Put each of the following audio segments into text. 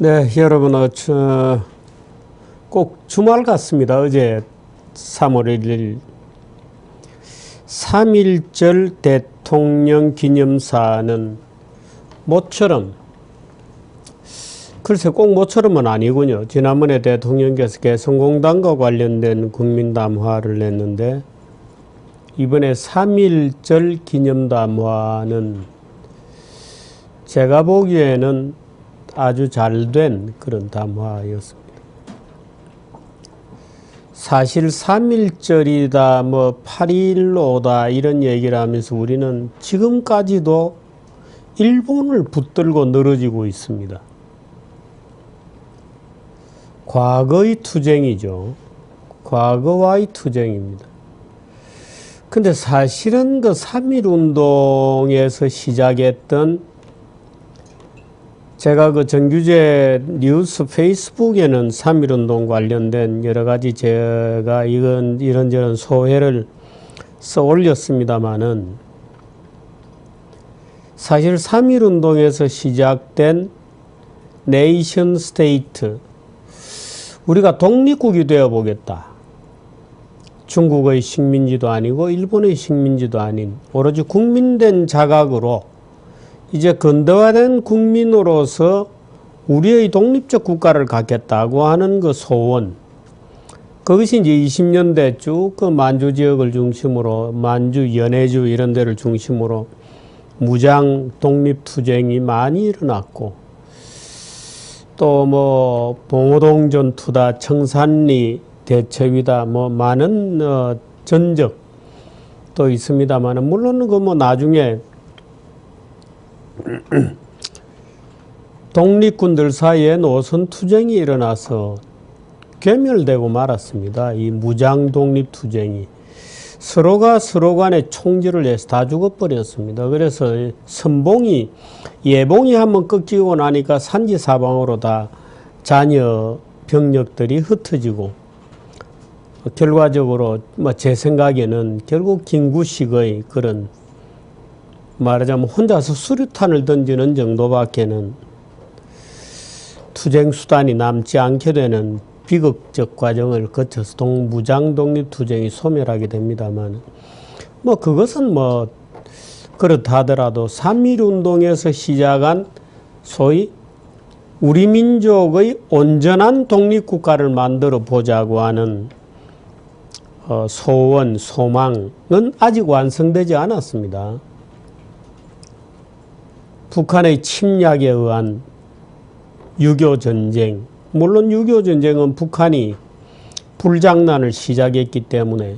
네, 여러분, 꼭 주말 같습니다. 어제 3월 1일 3.1절 대통령 기념사는 모처럼, 글쎄 꼭 모처럼은 아니군요. 지난번에 대통령께서 개성공단과 관련된 국민담화를 냈는데 이번에 3.1절 기념담화는 제가 보기에는 아주 잘된 그런 담화였습니다. 사실 3.1절이다, 뭐 8.15다 이런 얘기를 하면서 우리는 지금까지도 일본을 붙들고 늘어지고 있습니다. 과거의 투쟁이죠. 과거와의 투쟁입니다. 근데 사실은 그 3.1운동에서 시작했던, 제가 그 정규제 뉴스 페이스북에는 3.1운동 관련된 여러 가지 제가 이런저런 소회를 써 올렸습니다만은, 사실 3.1운동에서 시작된 네이션 스테이트, 우리가 독립국이 되어 보겠다. 중국의 식민지도 아니고 일본의 식민지도 아닌 오로지 국민된 자각으로 이제 근대화된 국민으로서 우리의 독립적 국가를 갖겠다고 하는 그 소원, 그것이 이제 20년대 쭉 그 만주 지역을 중심으로, 만주, 연해주 이런 데를 중심으로 무장 독립투쟁이 많이 일어났고, 또 뭐 봉오동 전투다, 청산리 대첩이다, 뭐 많은 전적도 있습니다만, 물론 그 뭐 나중에 독립군들 사이에 노선 투쟁이 일어나서 괴멸되고 말았습니다. 이 무장 독립 투쟁이 서로가 서로 간에 총질을 해서 다 죽어버렸습니다. 그래서 선봉이, 예봉이 한번 꺾이고 나니까 산지사방으로 다 잔여 병력들이 흩어지고, 결과적으로 뭐 제 생각에는 결국 김구식의 그런, 말하자면 혼자서 수류탄을 던지는 정도밖에는 투쟁 수단이 남지 않게 되는 비극적 과정을 거쳐서 무장 독립 투쟁이 소멸하게 됩니다만, 뭐 그것은 뭐 그렇다 하더라도 3.1 운동에서 시작한 소위 우리 민족의 온전한 독립국가를 만들어 보자고 하는 소원, 소망은 아직 완성되지 않았습니다. 북한의 침략에 의한 6.25 전쟁, 물론 6.25 전쟁은 북한이 불장난을 시작했기 때문에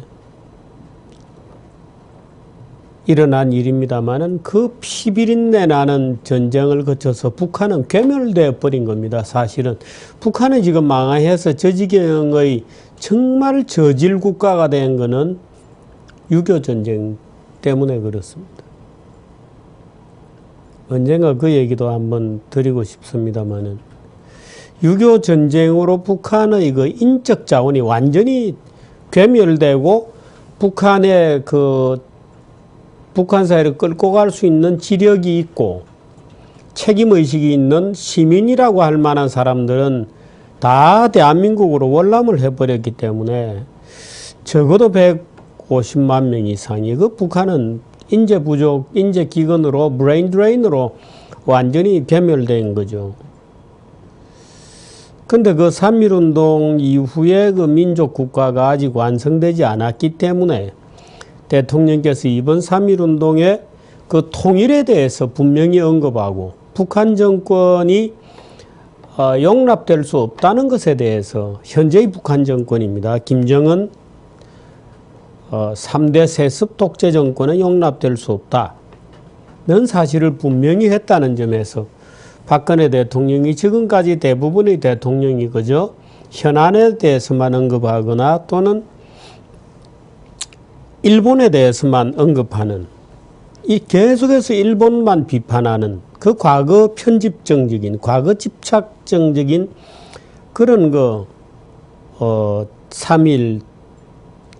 일어난 일입니다만은, 그 피비린내 나는 전쟁을 거쳐서 북한은 괴멸되어 버린 겁니다. 사실은 북한은 지금 망해서 저 지경의 정말 저질 국가가 된 거는 6.25 전쟁 때문에 그렇습니다. 언젠가 그 얘기도 한번 드리고 싶습니다만은, 6.25 전쟁으로 북한의 그 인적 자원이 완전히 괴멸되고, 북한의 그 북한 사회를 끌고 갈 수 있는 지력이 있고 책임의식이 있는 시민이라고 할 만한 사람들은 다 대한민국으로 월남을 해버렸기 때문에 적어도 150만 명 이상이, 그 북한은 인재 부족, 인재 기근으로, 브레인 드레인으로 완전히 괴멸된 거죠. 근데 그 3.1 운동 이후에 그 민족 국가가 아직 완성되지 않았기 때문에 대통령께서 이번 3.1 운동의 그 통일에 대해서 분명히 언급하고, 북한 정권이 용납될 수 없다는 것에 대해서, 현재의 북한 정권입니다. 김정은 3대 세습 독재 정권은 용납될 수 없다는 사실을 분명히 했다는 점에서 박근혜 대통령이 지금까지 대부분의 대통령이 그저 현안에 대해서만 언급하거나 또는 일본에 대해서만 언급하는, 이 계속해서 일본만 비판하는 그 과거 편집정적인, 과거 집착정적인 그런 3.1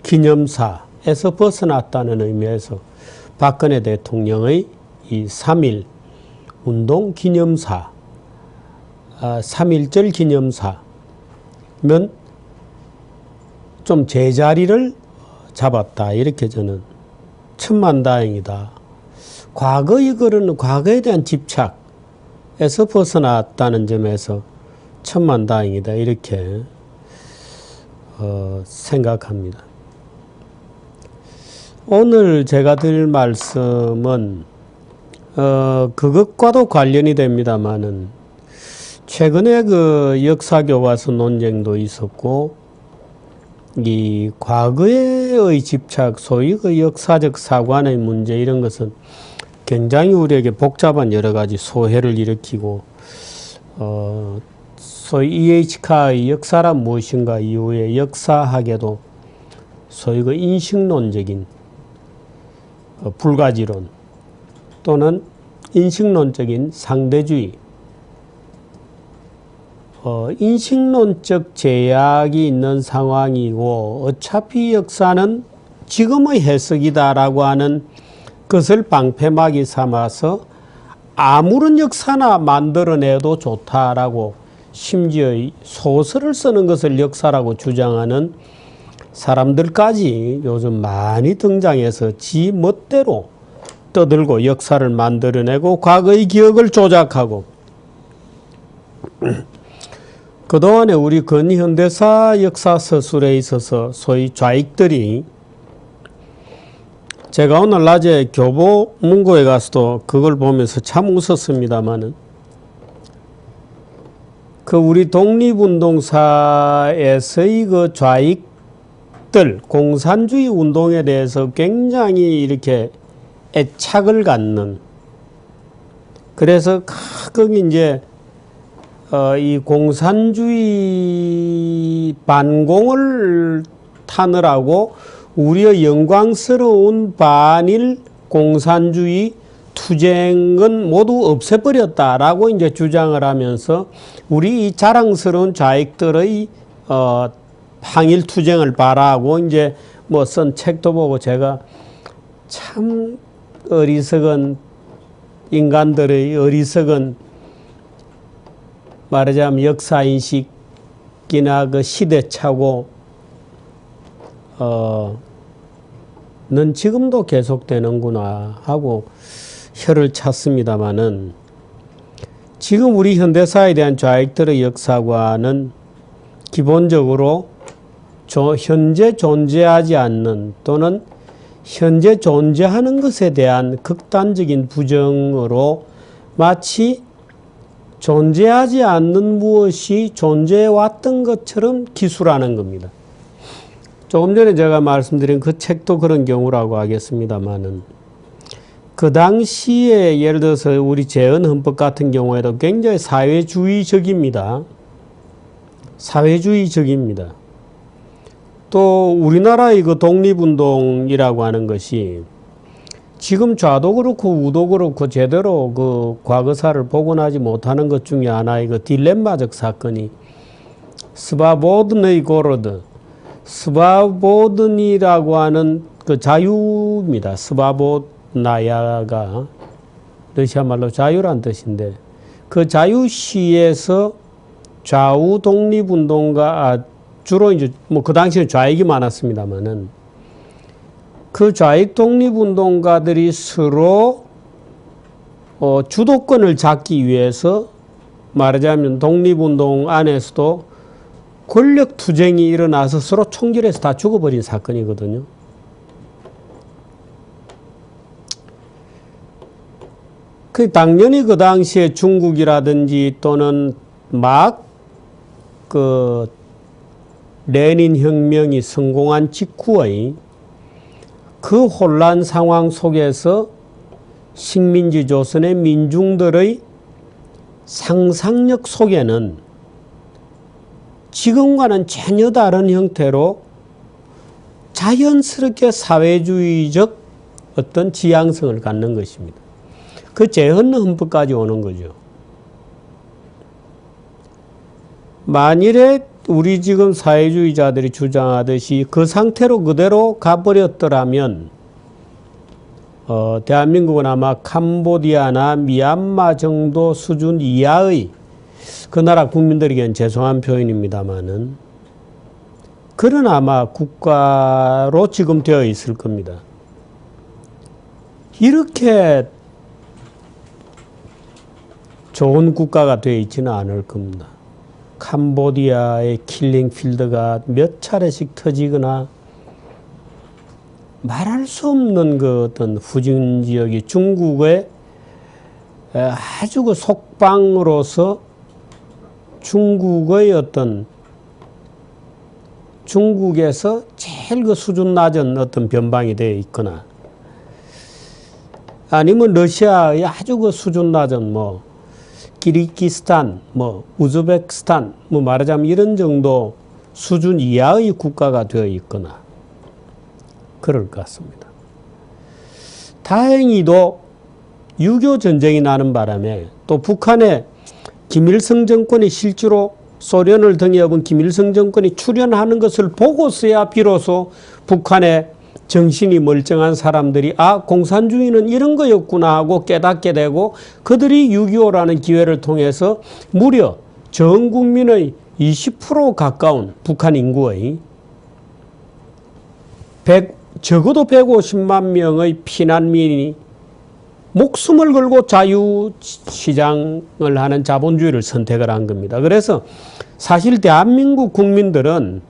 기념사에서 벗어났다는 의미에서 박근혜 대통령의 이 3.1 운동 기념사 3.1절 기념사면 좀 제자리를 잡았다. 이렇게 저는 천만다행이다. 과거의 글은 과거에 대한 집착에서 벗어났다는 점에서 천만다행이다. 이렇게 생각합니다. 오늘 제가 드릴 말씀은 그것과도 관련이 됩니다만은 최근에 그 역사교과서 논쟁도 있었고 이 과거의 집착, 소위 그 역사적 사관의 문제 이런 것은 굉장히 우리에게 복잡한 여러 가지 소해를 일으키고 소위 E.H. 카의 역사란 무엇인가 이후에 역사학에도 소위 그 인식론적인 불가지론 또는 인식론적인 상대주의 인식론적 제약이 있는 상황이고 어차피 역사는 지금의 해석이다라고 하는 것을 방패막이 삼아서 아무런 역사나 만들어내도 좋다라고 심지어 소설을 쓰는 것을 역사라고 주장하는 사람들까지 요즘 많이 등장해서 지 멋대로 떠들고 역사를 만들어내고 과거의 기억을 조작하고 그동안에 우리 근현대사 역사 서술에 있어서 소위 좌익들이 제가 오늘 낮에 교보 문고에 가서도 그걸 보면서 참 웃었습니다마는 그 우리 독립운동사에서의 그 좌익들 공산주의 운동에 대해서 굉장히 이렇게 애착을 갖는 그래서 가끔 이제 이 공산주의 반공을 타느라고 우리의 영광스러운 반일 공산주의 투쟁은 모두 없애버렸다라고 이제 주장을 하면서 우리 이 자랑스러운 좌익들의 항일 투쟁을 바라고 이제 뭐 쓴 책도 보고 제가 참 어리석은 인간들의 어리석은 말하자면 역사인식이나 그 시대착오 는 지금도 계속되는구나 하고 혀를 찼습니다마는 지금 우리 현대사에 대한 좌익들의 역사관은 기본적으로 현재 존재하지 않는 또는 현재 존재하는 것에 대한 극단적인 부정으로 마치 존재하지 않는 무엇이 존재해왔던 것처럼 기술하는 겁니다. 조금 전에 제가 말씀드린 그 책도 그런 경우라고 하겠습니다만은 그 당시에 예를 들어서 우리 재헌헌법 같은 경우에도 굉장히 사회주의적입니다. 사회주의적입니다. 또 우리나라의 그 독립운동이라고 하는 것이 지금 좌도 그렇고 우도 그렇고 제대로 그 과거사를 복원하지 못하는 것 중에 하나의 그 딜레마적 사건이 스바보든의 고로드, 스바보든이라고 하는 그 자유입니다. 스바보나야가 러시아 말로 자유란 뜻인데 그 자유시에서 좌우 독립운동가 주로 이제 뭐 그 당시에 좌익이 많았습니다만은 그 좌익 독립운동가들이 서로 주도권을 잡기 위해서 말하자면 독립운동 안에서도 권력 투쟁이 일어나서 서로 총질해서 다 죽어버린 사건이거든요. 당연히 그 당시에 중국이라든지 또는 막 그 레닌 혁명이 성공한 직후의 그 혼란 상황 속에서 식민지 조선의 민중들의 상상력 속에는 지금과는 전혀 다른 형태로 자연스럽게 사회주의적 어떤 지향성을 갖는 것입니다. 그 재헌헌법까지 오는 거죠. 만일에 우리 지금 사회주의자들이 주장하듯이 그 상태로 그대로 가버렸더라면 대한민국은 아마 캄보디아나 미얀마 정도 수준 이하의 그 나라 국민들에게는 죄송한 표현입니다만은 그런 아마 국가로 지금 되어 있을 겁니다. 이렇게 좋은 국가가 되어 있지는 않을 겁니다. 캄보디아의 킬링필드가 몇 차례씩 터지거나 말할 수 없는 그 어떤 후진 지역이 중국의 아주 그 속방으로서 중국의 어떤 중국에서 제일 그 수준 낮은 어떤 변방이 되어 있거나 아니면 러시아의 아주 그 수준 낮은 뭐 키르기스탄, 뭐 우즈베키스탄, 뭐 말하자면 이런 정도 수준 이하의 국가가 되어 있거나 그럴 것 같습니다. 다행히도 6.25 전쟁이 나는 바람에 또 북한의 김일성 정권이 실제로 소련을 등에 업은 김일성 정권이 출현하는 것을 보고서야 비로소 북한의 정신이 멀쩡한 사람들이 아, 공산주의는 이런 거였구나 하고 깨닫게 되고 그들이 6.25라는 기회를 통해서 무려 전 국민의 20% 가까운 북한 인구의 적어도 150만 명의 피난민이 목숨을 걸고 자유시장을 하는 자본주의를 선택을 한 겁니다. 그래서 사실 대한민국 국민들은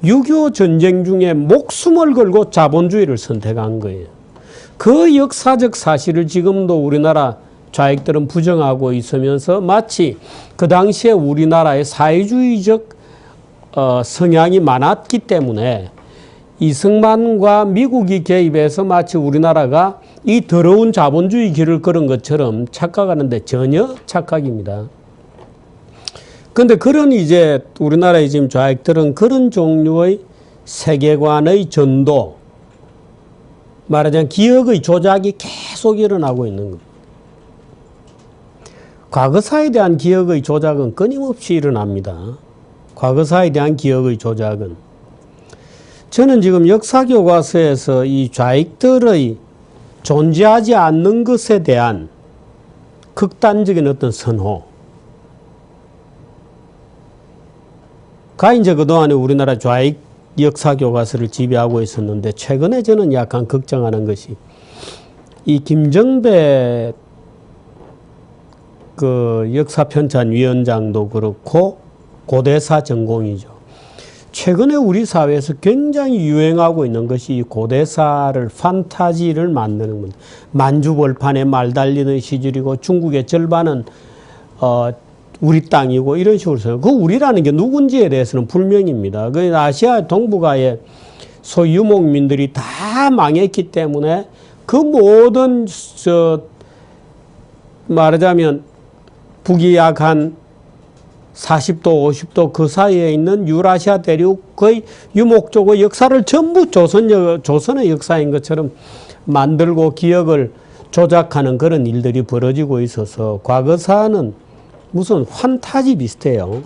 6.25 전쟁 중에 목숨을 걸고 자본주의를 선택한 거예요. 그 역사적 사실을 지금도 우리나라 좌익들은 부정하고 있으면서 마치 그 당시에 우리나라의 사회주의적 성향이 많았기 때문에 이승만과 미국이 개입해서 마치 우리나라가 이 더러운 자본주의 길을 걸은 것처럼 착각하는데 전혀 착각입니다. 그런데 그런 이제 우리나라의 지금 좌익들은 그런 종류의 세계관의 전도, 말하자면 기억의 조작이 계속 일어나고 있는 겁니다. 과거사에 대한 기억의 조작은 끊임없이 일어납니다. 과거사에 대한 기억의 조작은. 저는 지금 역사교과서에서 이 좌익들의 존재하지 않는 것에 대한 극단적인 어떤 선호가 이제 그동안에 우리나라 좌익 역사교과서를 지배하고 있었는데 최근에 저는 약간 걱정하는 것이 이 김정배 그 역사편찬위원장도 그렇고 고대사 전공이죠. 최근에 우리 사회에서 굉장히 유행하고 있는 것이 이 고대사를 판타지를 만드는 겁니다. 만주벌판에 말 달리는 시절이고 중국의 절반은 우리 땅이고 이런 식으로 써요. 그 우리라는 게 누군지에 대해서는 불명입니다. 그 아시아 동북아의 소유목민들이 다 망했기 때문에 그 모든 말하자면 북이약 한 40도, 50도 그 사이에 있는 유라시아 대륙의 유목적의 역사를 전부 조선의 역사인 것처럼 만들고 기억을 조작하는 그런 일들이 벌어지고 있어서 과거사는 무슨 환타지 비슷해요.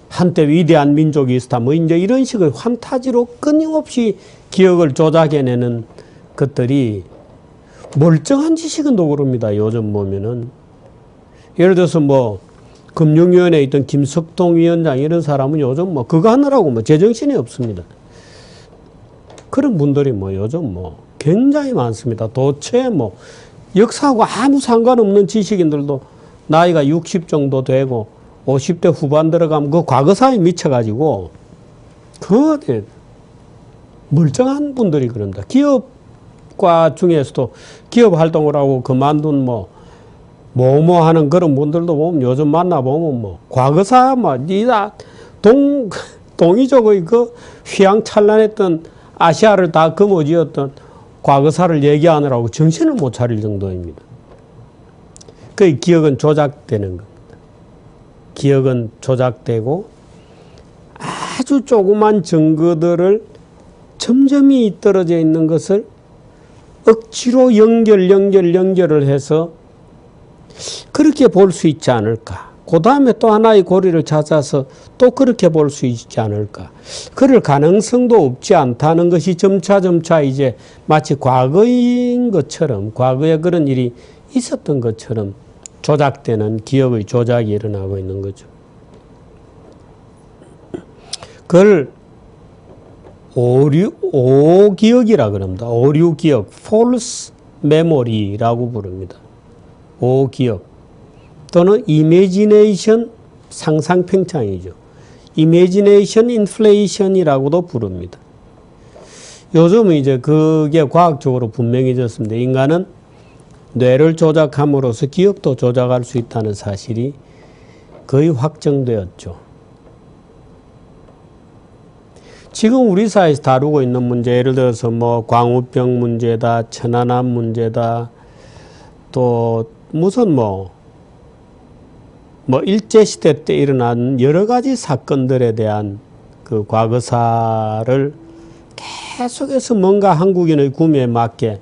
한때 위대한 민족이 있었다. 뭐 이제 이런 식의 환타지로 끊임없이 기억을 조작해내는 것들이 멀쩡한 지식은도 그럽니다. 요즘 보면은. 예를 들어서 뭐 금융위원회에 있던 김석동 위원장 이런 사람은 요즘 뭐 그거 하느라고 뭐 제정신이 없습니다. 그런 분들이 뭐 요즘 뭐 굉장히 많습니다. 도체 뭐 역사하고 아무 상관없는 지식인들도 나이가 60 정도 되고 50대 후반 들어가면 그 과거사에 미쳐가지고 그 멀쩡한 분들이 그럽니다. 기업과 중에서도 기업 활동을 하고 그만둔 뭐뭐 하는 그런 분들도 보면 요즘 만나보면 뭐 과거사 이다 동이족의 그 휘황찬란했던 아시아를 다 거머쥐었던 과거사를 얘기하느라고 정신을 못 차릴 정도입니다. 그 기억은 조작되는 겁니다. 기억은 조작되고 아주 조그만 증거들을 점점이 떨어져 있는 것을 억지로 연결을 해서 그렇게 볼 수 있지 않을까. 그 다음에 또 하나의 고리를 찾아서 또 그렇게 볼 수 있지 않을까. 그럴 가능성도 없지 않다는 것이 점차 이제 마치 과거인 것처럼, 과거에 그런 일이 있었던 것처럼 조작되는 기억의 조작이 일어나고 있는 거죠. 그걸 오기억이라 그럽니다. 오류기억, false memory라고 부릅니다. 오기억 또는 imagination, 상상팽창이죠. imagination inflation이라고도 부릅니다. 요즘은 이제 그게 과학적으로 분명해졌습니다. 인간은 뇌를 조작함으로써 기억도 조작할 수 있다는 사실이 거의 확정되었죠. 지금 우리 사회에서 다루고 있는 문제, 예를 들어서 뭐 광우병 문제다, 천안함 문제다, 또 무슨 뭐 일제시대 때 일어난 여러 가지 사건들에 대한 그 과거사를 계속해서 뭔가 한국인의 구매에 맞게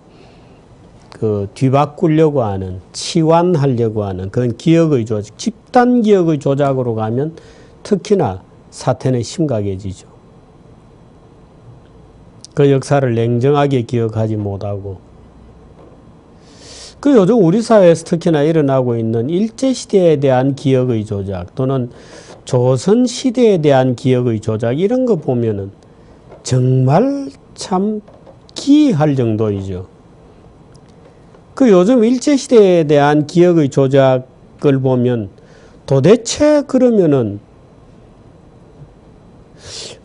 그 뒤바꾸려고 하는, 치환하려고 하는 그런 기억의 조작, 집단 기억의 조작으로 가면 특히나 사태는 심각해지죠. 그 역사를 냉정하게 기억하지 못하고, 그 요즘 우리 사회에서 특히나 일어나고 있는 일제시대에 대한 기억의 조작 또는 조선시대에 대한 기억의 조작, 이런 거 보면은 정말 참 기이할 정도이죠. 그 요즘 일제시대에 대한 기억의 조작을 보면 도대체 그러면은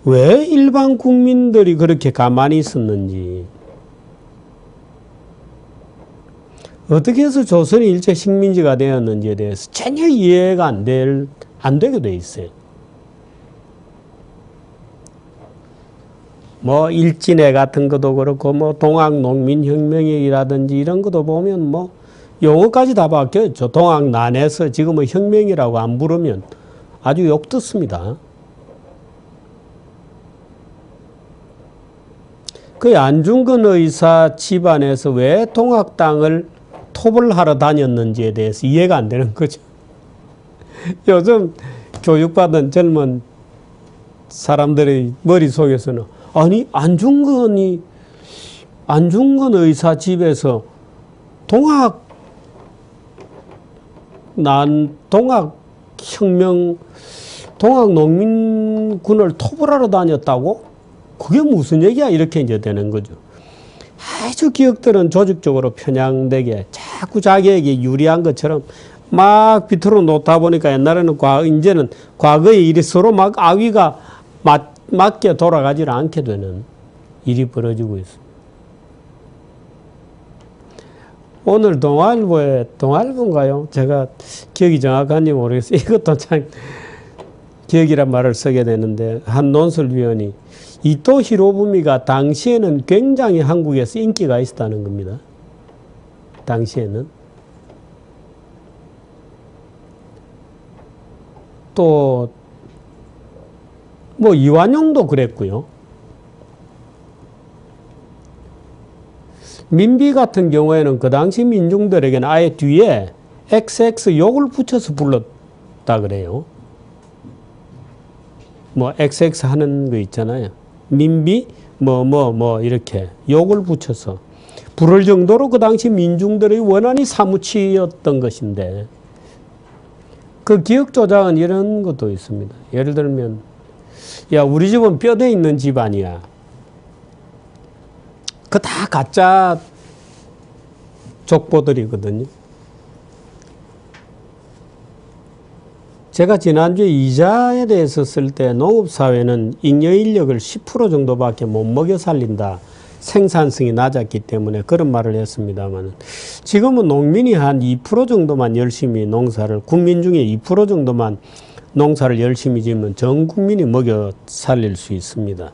왜 일반 국민들이 그렇게 가만히 있었는지, 어떻게 해서 조선이 일제 식민지가 되었는지에 대해서 전혀 이해가 안 되게 돼 있어요. 뭐 일진회 같은 것도 그렇고 뭐 동학농민혁명이라든지 이런 것도 보면 뭐 용어까지 다 바뀌었죠. 동학난에서 지금은 혁명이라고 안 부르면 아주 욕 듣습니다. 그 안중근 의사 집안에서 왜 동학당을 톱을 하러 다녔는지에 대해서 이해가 안 되는 거죠. 요즘 교육받은 젊은 사람들의 머릿속에서는 아니 안중근 의사 집에서 동학농민군을 톱을 하러 다녔다고? 그게 무슨 얘기야? 이렇게 이제 되는 거죠. 아주 기억들은 조직적으로 편향되게 자꾸 자기에게 유리한 것처럼 막 비틀어 놓다 보니까 옛날에는 이제는 과거의 일이 서로 막 아위가 맞게 돌아가지 않게 되는 일이 벌어지고 있습니다. 오늘 동아일보인가요? 제가 기억이 정확한지 모르겠어요. 이것도 참 기억이란 말을 쓰게 되는데, 한 논설위원이 이토 히로부미가 당시에는 굉장히 한국에서 인기가 있었다는 겁니다. 당시에는. 또 뭐 이완용도 그랬고요. 민비 같은 경우에는 그 당시 민중들에게는 아예 뒤에 XX 욕을 붙여서 불렀다 그래요. 뭐 XX 하는 거 있잖아요. 민비 이렇게 욕을 붙여서 부를 정도로 그 당시 민중들의 원한이 사무치였던 것인데, 그 기억 조작은 이런 것도 있습니다. 예를 들면 야, 우리 집은 뼈대 있는 집안이야. 그 다 가짜 족보들이거든요. 제가 지난주에 이자에 대해서 쓸 때 농업사회는 잉여 인력을 10% 정도밖에 못 먹여 살린다. 생산성이 낮았기 때문에 그런 말을 했습니다만, 지금은 농민이 한 2% 정도만 열심히 농사를, 국민 중에 2% 정도만 농사를 열심히 지으면 전 국민이 먹여 살릴 수 있습니다.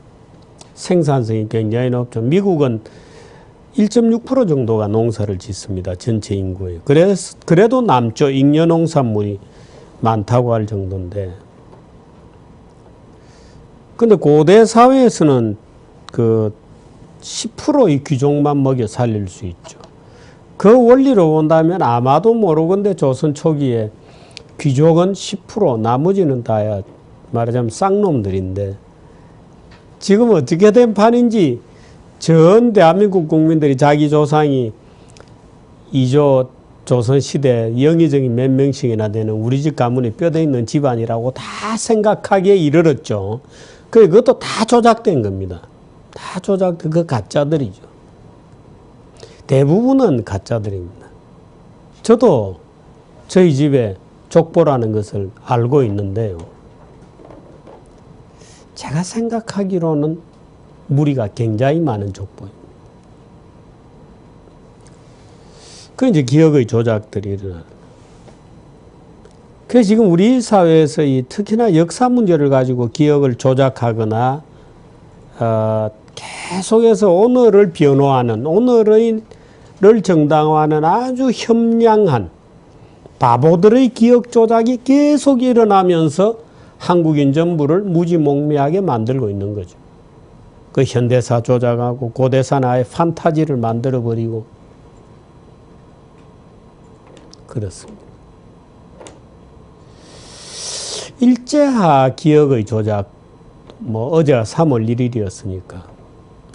생산성이 굉장히 높죠. 미국은 1.6% 정도가 농사를 짓습니다. 전체 인구에. 그래도 남죠. 잉여 농산물이 많다고 할 정도인데. 근데 고대 사회에서는 그 10%의 귀족만 먹여 살릴 수 있죠. 그 원리로 본다면 아마도 모르건대 조선 초기에 귀족은 10%, 나머지는 다야 말하자면 쌍놈들인데, 지금 어떻게 된 판인지 전 대한민국 국민들이 자기 조상이 이조 조선시대 영의정이 몇 명씩이나 되는 우리 집 가문이 뼈대 있는 집안이라고 다 생각하기에 이르렀죠. 그것도 다 조작된 겁니다. 다 조작된 그 가짜들이죠. 대부분은 가짜들입니다. 저도 저희 집에 족보라는 것을 알고 있는데요. 제가 생각하기로는 무리가 굉장히 많은 족보입니다. 그 이제 기억의 조작들이 일어나는. 그래서 지금 우리 사회에서 특히나 역사 문제를 가지고 기억을 조작하거나 계속해서 오늘을 변호하는, 오늘을 정당화하는 아주 협량한 바보들의 기억 조작이 계속 일어나면서 한국인 전부를 무지몽매하게 만들고 있는 거죠. 그 현대사 조작하고 고대사는 아예 판타지를 만들어버리고 그렇습니다. 일제하 기억의 조작, 어제가 3월 1일이었으니까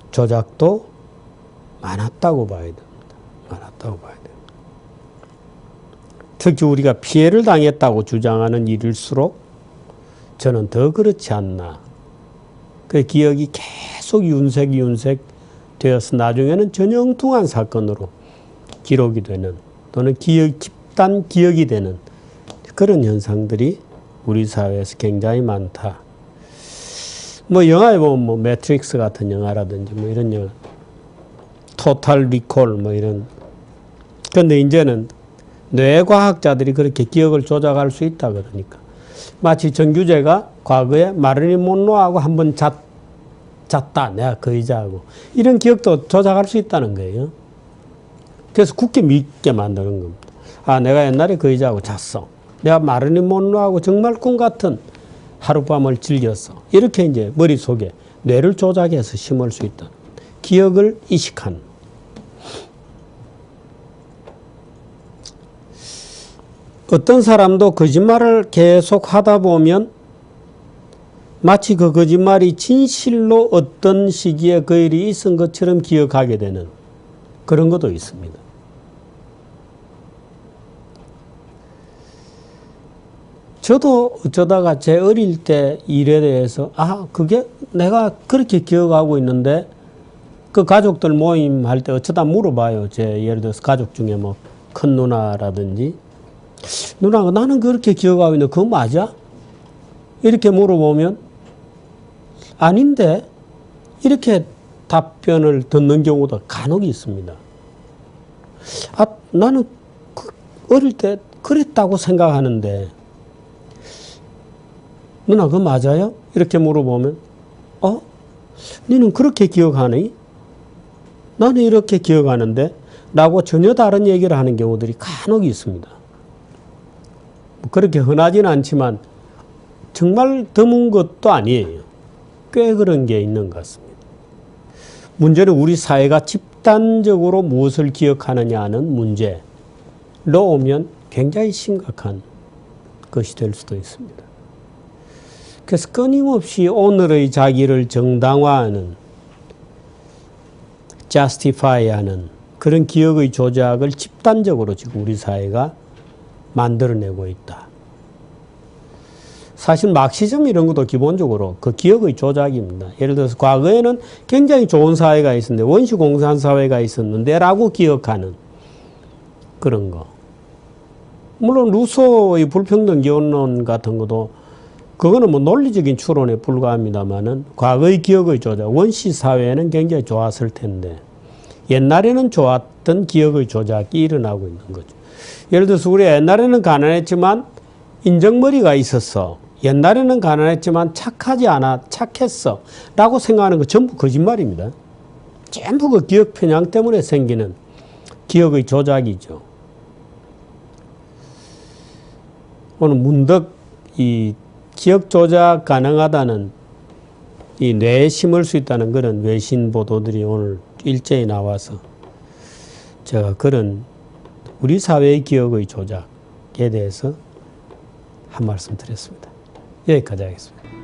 조작도 많았다고 봐야 됩니다. 많았다고 봐야 됩니다. 특히 우리가 피해를 당했다고 주장하는 일일수록 저는 더 그렇지 않나. 그 기억이 계속 윤색 되어서 나중에는 전형통한 사건으로 기록이 되는 또는 집단 기억이 되는 그런 현상들이 우리 사회에서 굉장히 많다. 영화에 보면 매트릭스 같은 영화라든지 이런 영화, 토탈 리콜 이런. 근데 이제는 뇌과학자들이 그렇게 기억을 조작할 수 있다 그러니까. 마치 정규제가 과거에 마릴린 monroe하고 한번 잤다. 내가 그 여자하고. 이런 기억도 조작할 수 있다는 거예요. 그래서 굳게 믿게 만드는 겁니다. 아, 내가 옛날에 그 여자하고 잤어. 내가 마릴린 monroe하고 정말 꿈 같은 하룻밤을 즐겼어. 이렇게 이제 머릿속에 뇌를 조작해서 심을 수 있다. 기억을 이식한. 어떤 사람도 거짓말을 계속 하다 보면 마치 그 거짓말이 진실로 어떤 시기에 그 일이 있은 것처럼 기억하게 되는 그런 것도 있습니다. 저도 어쩌다가 제 어릴 때 일에 대해서 그게 내가 그렇게 기억하고 있는데 그 가족들 모임할 때 어쩌다 물어봐요. 예를 들어서 가족 중에 큰 누나라든지 누나가 나는 그렇게 기억하고 있는데 그거 맞아? 이렇게 물어보면 아닌데 이렇게 답변을 듣는 경우도 간혹 있습니다. 나는 어릴 때 그랬다고 생각하는데 누나 그거 맞아요? 이렇게 물어보면 너는 그렇게 기억하니? 나는 이렇게 기억하는데 라고 전혀 다른 얘기를 하는 경우들이 간혹 있습니다. 그렇게 흔하지는 않지만 정말 드문 것도 아니에요. 꽤 그런 게 있는 것 같습니다. 문제는 우리 사회가 집단적으로 무엇을 기억하느냐 하는 문제로 오면 굉장히 심각한 것이 될 수도 있습니다. 그래서 끊임없이 오늘의 자기를 정당화하는, justify하는 그런 기억의 조작을 집단적으로 지금 우리 사회가 만들어내고 있다. 사실 막시즘 이런 것도 기본적으로 그 기억의 조작입니다. 예를 들어서 과거에는 굉장히 좋은 사회가 있었는데 원시 공산 사회가 있었는데 라고 기억하는 그런 거. 물론 루소의 불평등 기원론 같은 것도 그거는 논리적인 추론에 불과합니다만은 과거의 기억의 조작, 원시 사회에는 굉장히 좋았을 텐데 옛날에는 좋았던 기억의 조작이 일어나고 있는 거죠. 예를 들어서 우리 옛날에는 가난했지만 인정머리가 있었어. 옛날에는 가난했지만 착했어. 라고 생각하는 거 전부 거짓말입니다. 전부 그 기억 편향 때문에 생기는 기억의 조작이죠. 오늘 문득 이 기억 조작 가능하다는 이 뇌에 심을 수 있다는 그런 외신 보도들이 오늘 일제히 나와서 제가 그런 우리 사회의 기억의 조작에 대해서 한 말씀 드렸습니다. 여기까지 하겠습니다.